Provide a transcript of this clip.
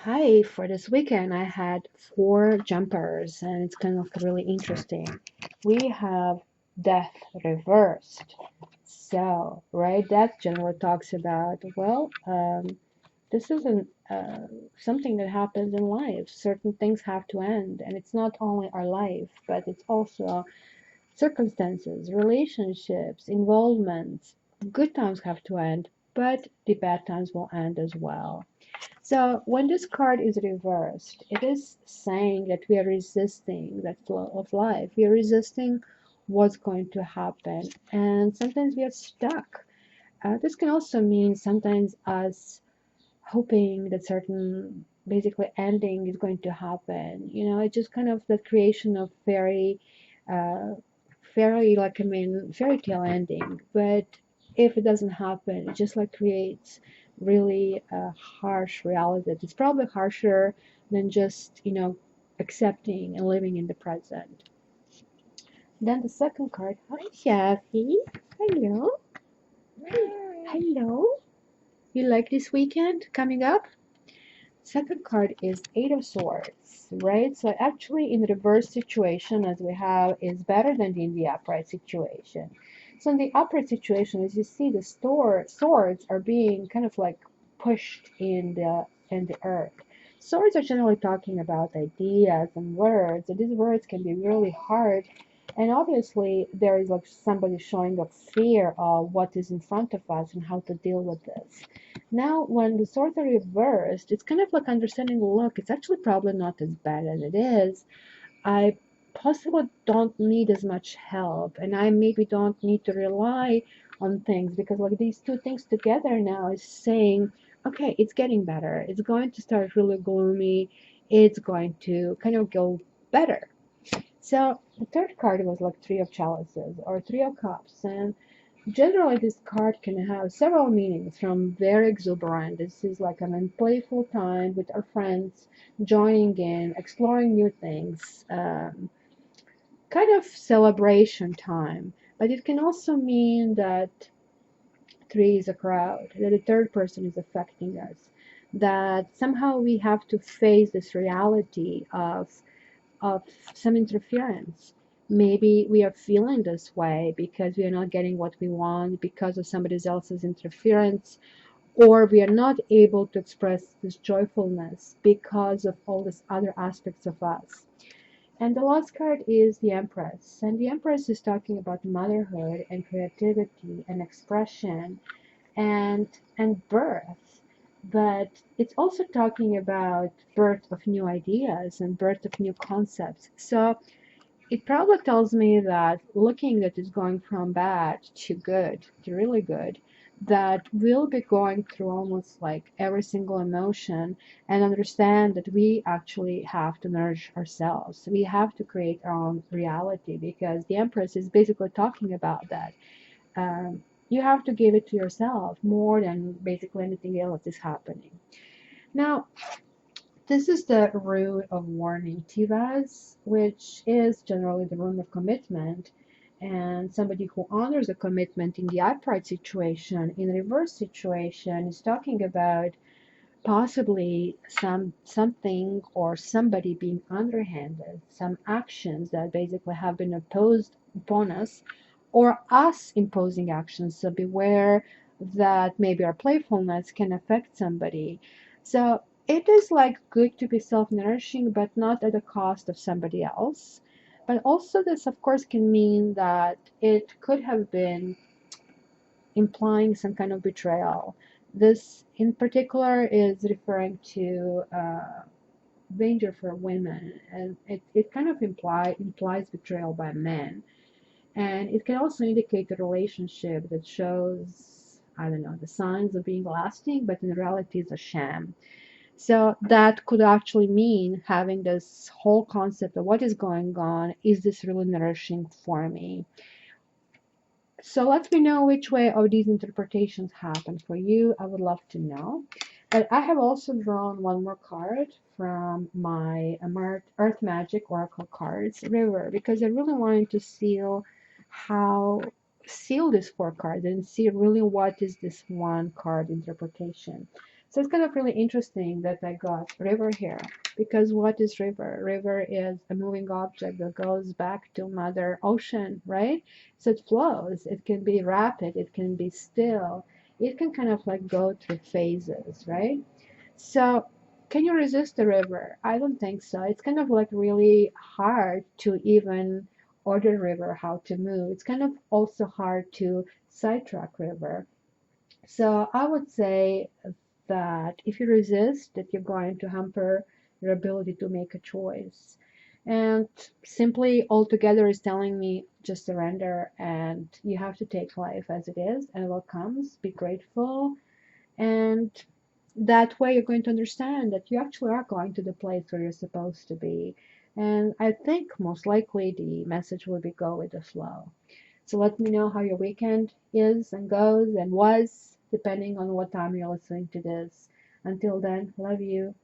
Hi, for this weekend I had four jumpers and it's kind of really interesting. We have death reversed. So, right, that generally talks about, this isn't something that happens in life. Certain things have to end, and it's not only our life, but it's also circumstances, relationships, involvements. Good times have to end, but the bad times will end as well. So when this card is reversed, it is saying that we are resisting that flow of life. We are resisting what's going to happen. And sometimes we are stuck. This can also mean sometimes us hoping that certain basically ending is going to happen. It's just kind of the creation of uh, fairy tale ending. But if it doesn't happen, it just like creates really a harsh reality. It's probably harsher than just, accepting and living in the present. Then the second card, hi Shafi. Hello. Hello. You like this weekend coming up? Second card is Eight of Swords, right? So actually in reverse situation as we have is better than in the upright situation. So in the upright situation, as you see, the swords are being kind of like pushed in the earth. Swords are generally talking about ideas and words, and these words can be really hard. And obviously there is like somebody showing up fear of what is in front of us and how to deal with this. Now, when the swords are reversed, it's kind of like understanding, look, it's actually probably not as bad as it is. I possibly don't need as much help, and I maybe don't need to rely on things because, like, these two things together now is saying, okay, it's getting better. It's going to start really gloomy. It's going to kind of go better. So the third card was like Three of Chalices or Three of Cups, and generally, this card can have several meanings from very exuberant. This is like an playful time with our friends, joining in, exploring new things, kind of celebration time. But it can also mean that three is a crowd, that the third person is affecting us, that somehow we have to face this reality of some interference. Maybe we are feeling this way because we are not getting what we want because of somebody else's interference, or we are not able to express this joyfulness because of all these other aspects of us. And the last card is the Empress. And the Empress is talking about motherhood and creativity and expression and birth. But it's also talking about birth of new ideas and birth of new concepts. So it probably tells me that looking that is going from bad to good to really good, that we'll be going through almost like every single emotion and understand that we actually have to nourish ourselves. We have to create our own reality because the Empress is basically talking about that. You have to give it to yourself more than basically anything else is happening. Now, this is the rune of warning, Tivas, which is generally the rune of commitment. And somebody who honors a commitment in the upright situation, in reverse situation, is talking about possibly something or somebody being underhanded, some actions that basically have been imposed upon us, or us imposing actions. So beware that maybe our playfulness can affect somebody. So it is like good to be self-nourishing, but not at the cost of somebody else. But also this, of course, can mean that it could have been implying some kind of betrayal. This, in particular, is referring to danger for women, and it kind of implies betrayal by men. And it can also indicate a relationship that shows, I don't know, the signs of being lasting, but in reality is a sham. So that could actually mean having this whole concept of what is going on. Is this really nourishing for me? So let me know which way of these interpretations happen for you. I would love to know. But I have also drawn one more card from my Earth Magic Oracle cards, River, because I really wanted to seal these four cards and see really what is this one card interpretation. So it's kind of really interesting that I got river here, because what is river? River is a moving object that goes back to Mother Ocean, right? So it flows. It can be rapid. It can be still. It can kind of like go through phases, right? So can you resist the river? I don't think so. It's kind of like really hard to even order river how to move. It's kind of also hard to sidetrack river. So I would say that if you resist, that you're going to hamper your ability to make a choice. And simply altogether is telling me just surrender, and you have to take life as it is and what comes. Be grateful, and that way you're going to understand that you actually are going to the place where you're supposed to be. And I think most likely the message will be go with the flow. So let me know how your weekend is and goes and was, depending on what time you're listening to this. Until then, love you.